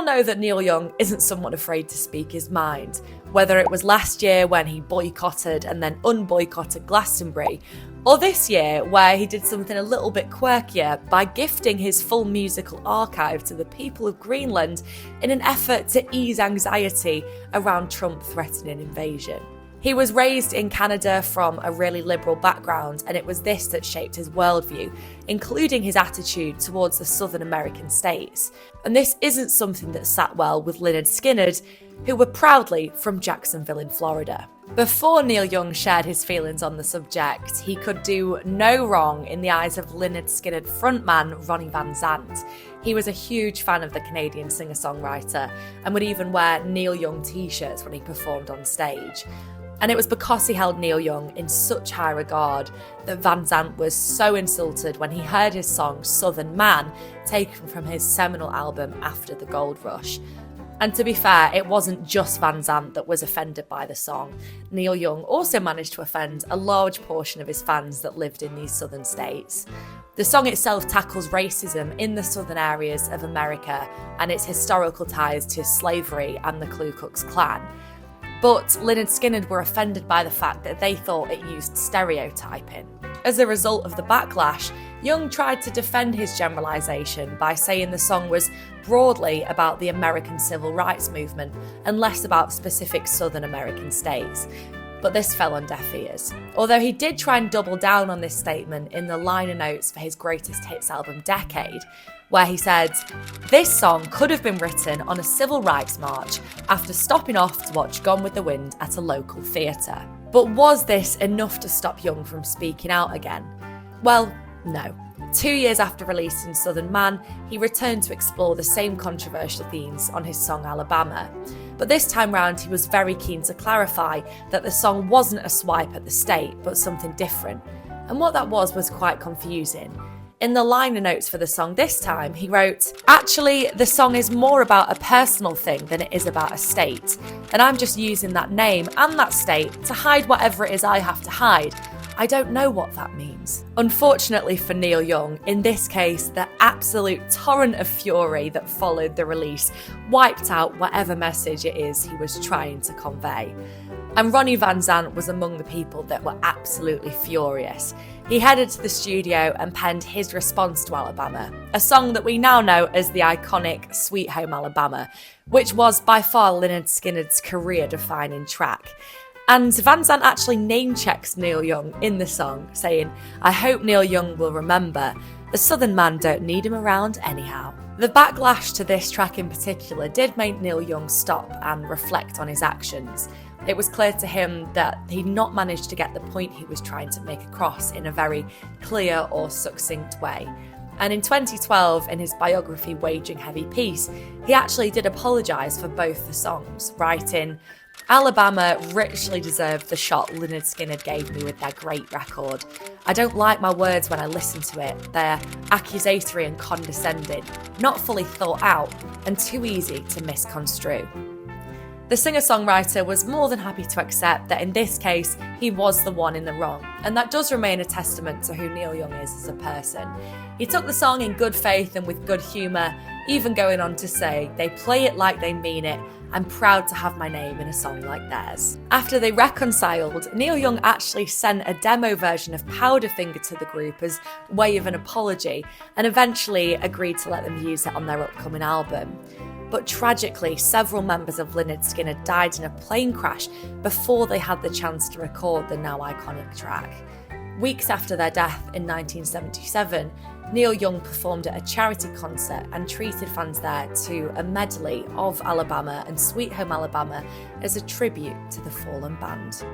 all know that Neil Young isn't someone afraid to speak his mind, whether it was last year when he boycotted and then unboycotted Glastonbury, or this year where he did something a little bit quirkier by gifting his full musical archive to the people of Greenland in an effort to ease anxiety around Trump threatening invasion. He was raised in Canada from a really liberal background, and it was this that shaped his worldview, including his attitude towards the Southern American states. And this isn't something that sat well with Lynyrd Skynyrd, who were proudly from Jacksonville in Florida. Before Neil Young shared his feelings on the subject, he could do no wrong in the eyes of Lynyrd Skynyrd frontman Ronnie Van Zant. He was a huge fan of the Canadian singer-songwriter and would even wear Neil Young t-shirts when he performed on stage. And it was because he held Neil Young in such high regard that Van Zant was so insulted when he heard his song Southern Man taken from his seminal album After the Gold Rush. And to be fair, it wasn't just Van Zant that was offended by the song. Neil Young also managed to offend a large portion of his fans that lived in these southern states. The song itself tackles racism in the southern areas of America and its historical ties to slavery and the Ku Klux Klan. But Lynyrd Skynyrd were offended by the fact that they thought it used stereotyping. As a result of the backlash, Young tried to defend his generalisation by saying the song was broadly about the American civil rights movement and less about specific Southern American states. But this fell on deaf ears. Although he did try and double down on this statement in the liner notes for his greatest hits album Decade, where he said, "This song could have been written on a civil rights march after stopping off to watch Gone with the Wind at a local theatre." But was this enough to stop Young from speaking out again? Well, no. 2 years after releasing Southern Man, he returned to explore the same controversial themes on his song Alabama. But this time round, he was very keen to clarify that the song wasn't a swipe at the state, but something different. And what that was quite confusing. In the liner notes for the song this time, he wrote, "Actually, the song is more about a personal thing than it is about a state. And I'm just using that name and that state to hide whatever it is I have to hide. I don't know what that means." Unfortunately for Neil Young, in this case, the absolute torrent of fury that followed the release wiped out whatever message it is he was trying to convey. And Ronnie Van Zant was among the people that were absolutely furious. He headed to the studio and penned his response to Alabama, a song that we now know as the iconic Sweet Home Alabama, which was by far Lynyrd Skynyrd's career-defining track. And Van Zant actually name-checks Neil Young in the song, saying, "I hope Neil Young will remember, the Southern man don't need him around anyhow." The backlash to this track in particular did make Neil Young stop and reflect on his actions. It was clear to him that he'd not managed to get the point he was trying to make across in a very clear or succinct way. And in 2012, in his biography Waging Heavy Peace, he actually did apologise for both the songs, writing, "Alabama richly deserved the shot Lynyrd Skynyrd gave me with their great record. I don't like my words when I listen to it. They're accusatory and condescending, not fully thought out, and too easy to misconstrue." The singer-songwriter was more than happy to accept that in this case, he was the one in the wrong, and that does remain a testament to who Neil Young is as a person. He took the song in good faith and with good humour, even going on to say, "They play it like they mean it. I'm proud to have my name in a song like theirs." After they reconciled, Neil Young actually sent a demo version of Powderfinger to the group as way of an apology, and eventually agreed to let them use it on their upcoming album. But tragically, several members of Lynyrd Skynyrd died in a plane crash before they had the chance to record the now iconic track. Weeks after their death in 1977, Neil Young performed at a charity concert and treated fans there to a medley of Alabama and Sweet Home Alabama as a tribute to the fallen band.